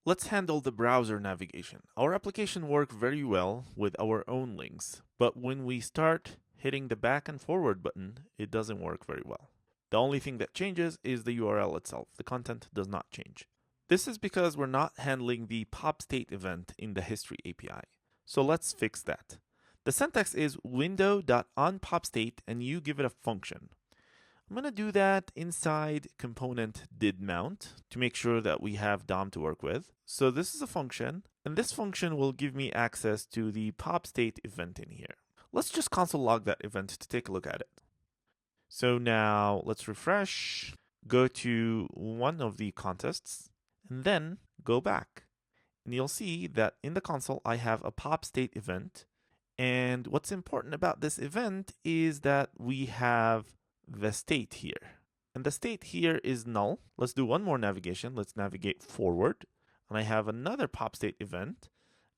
Let's handle the browser navigation. Our application works very well with our own links, but when we start hitting the back and forward button, it doesn't work very well. The only thing that changes is the URL itself. The content does not change. This is because we're not handling the pop state event in the history API. So let's fix that. The syntax is window.onPopState and you give it a function. I'm going to do that inside component didMount to make sure that we have DOM to work with. So this is a function, and this function will give me access to the pop state event in here. Let's just console log that event to take a look at it. So now let's refresh, go to one of the contests, and then go back. And you'll see that in the console, I have a pop state event. And what's important about this event is that we have the state here. And the state here is null. Let's do one more navigation. Let's navigate forward. And I have another pop state event.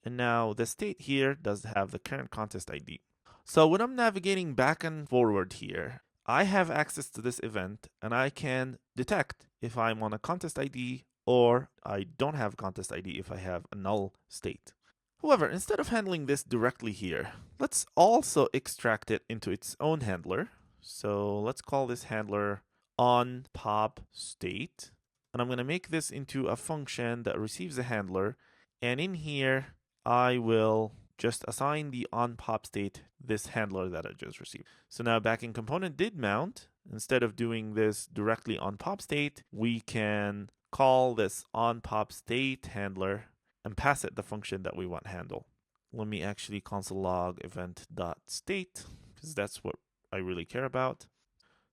And now the state here does have the current contest ID. So when I'm navigating back and forward here, I have access to this event and I can detect if I'm on a contest ID or I don't have contest ID if I have a null state. However, instead of handling this directly here, let's also extract it into its own handler. So let's call this handler onPopState. And I'm going to make this into a function that receives a handler. And in here, I will just assign the onPopState this handler that I just received. So now back in component didMount, instead of doing this directly on popState, we can call this onPopState handler and pass it the function that we want handle. Let me actually console log event.state because that's what I really care about.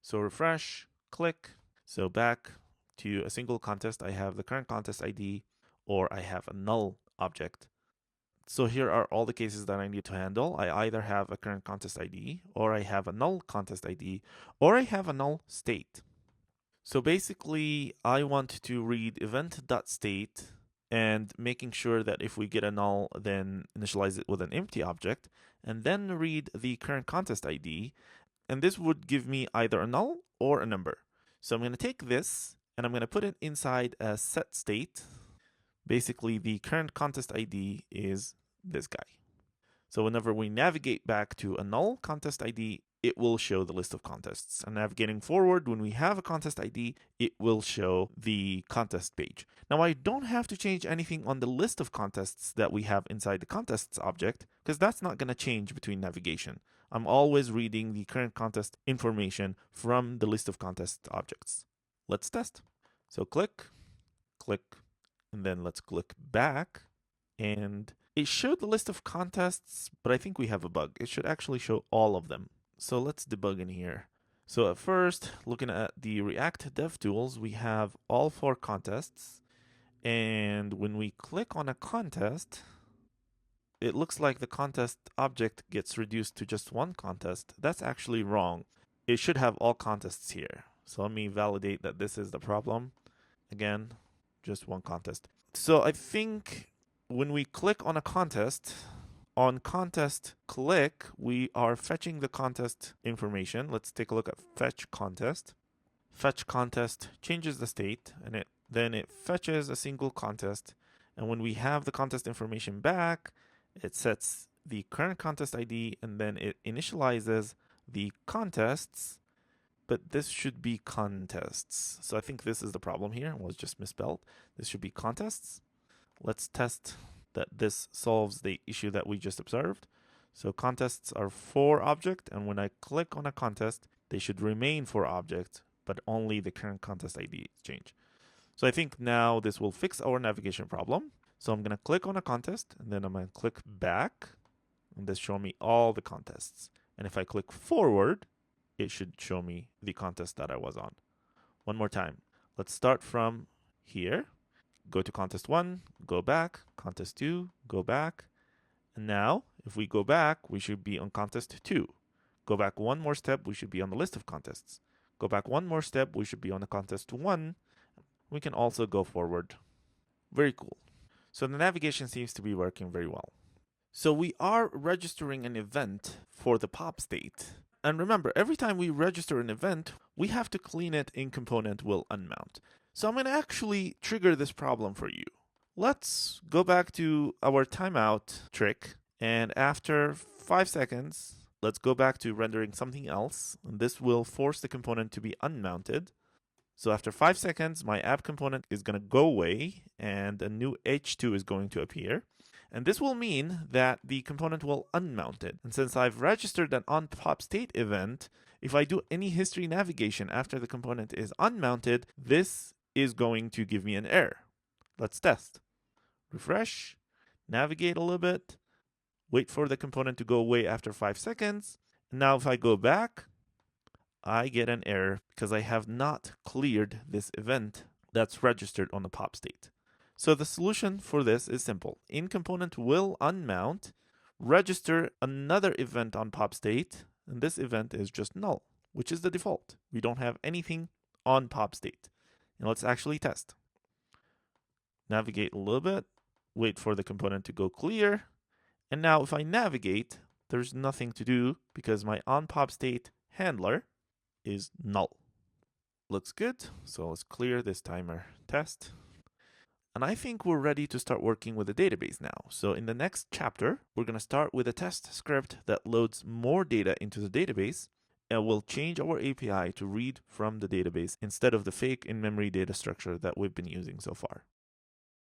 So refresh, click. So back to a single contest, I have the current contest ID or I have a null object. So here are all the cases that I need to handle. I either have a current contest ID or I have a null contest ID or I have a null state. So basically I want to read event.state and making sure that if we get a null, then initialize it with an empty object, and then read the current contest ID, and this would give me either a null or a number. So I'm going to take this, and I'm going to put it inside a set state. Basically, the current contest ID is this guy. So whenever we navigate back to a null contest ID, it will show the list of contests. And navigating forward, when we have a contest ID, it will show the contest page. Now, I don't have to change anything on the list of contests that we have inside the contests object, because that's not going to change between navigation. I'm always reading the current contest information from the list of contest objects. Let's test. So click, and then let's click back. And it showed the list of contests, but I think we have a bug. It should actually show all of them. So let's debug in here. So at first, looking at the React DevTools, we have all 4 contests. And when we click on a contest, it looks like the contest object gets reduced to just one contest. That's actually wrong. It should have all contests here. So let me validate that this is the problem. Again, just one contest. So I think when we click on a contest, on contest click, we are fetching the contest information. Let's take a look at fetch contest. Fetch contest changes the state, and then it fetches a single contest. And when we have the contest information back, it sets the current contest ID, and then it initializes the contests. But this should be contests. So I think this is the problem here. It was just misspelled. This should be contests. Let's test that this solves the issue that we just observed. So contests are 4 objects, and when I click on a contest, they should remain 4 objects, but only the current contest ID change. So I think now this will fix our navigation problem. So I'm going to click on a contest, and then I'm going to click back, and this show me all the contests. And if I click forward, it should show me the contest that I was on. One more time. Let's start from here. Go to contest 1, go back, contest 2, go back. And now, if we go back, we should be on contest 2. Go back one more step, we should be on the list of contests. Go back one more step, we should be on the contest 1. We can also go forward. Very cool. So the navigation seems to be working very well. So we are registering an event for the pop state. And remember, every time we register an event, we have to clean it in component will unmount. So I'm going to actually trigger this problem for you. Let's go back to our timeout trick. And after 5 seconds, let's go back to rendering something else. And this will force the component to be unmounted. So after 5 seconds, my app component is going to go away and a new H2 is going to appear. And this will mean that the component will unmount it. And since I've registered an onPopState event, if I do any history navigation after the component is unmounted, this is going to give me an error. Let's test. Refresh, navigate a little bit, wait for the component to go away after 5 seconds. And now if I go back, I get an error because I have not cleared this event that's registered on the pop state. So the solution for this is simple. InComponent will unmount, register another event on pop state, and this event is just null, which is the default. We don't have anything on pop state. And let's actually test. Navigate a little bit, wait for the component to go clear, and now if I navigate, there's nothing to do because my onPopState handler is null. Looks good, so let's clear this timer test. And I think we're ready to start working with the database now. So in the next chapter, we're going to start with a test script that loads more data into the database, and we'll change our API to read from the database instead of the fake in-memory data structure that we've been using so far.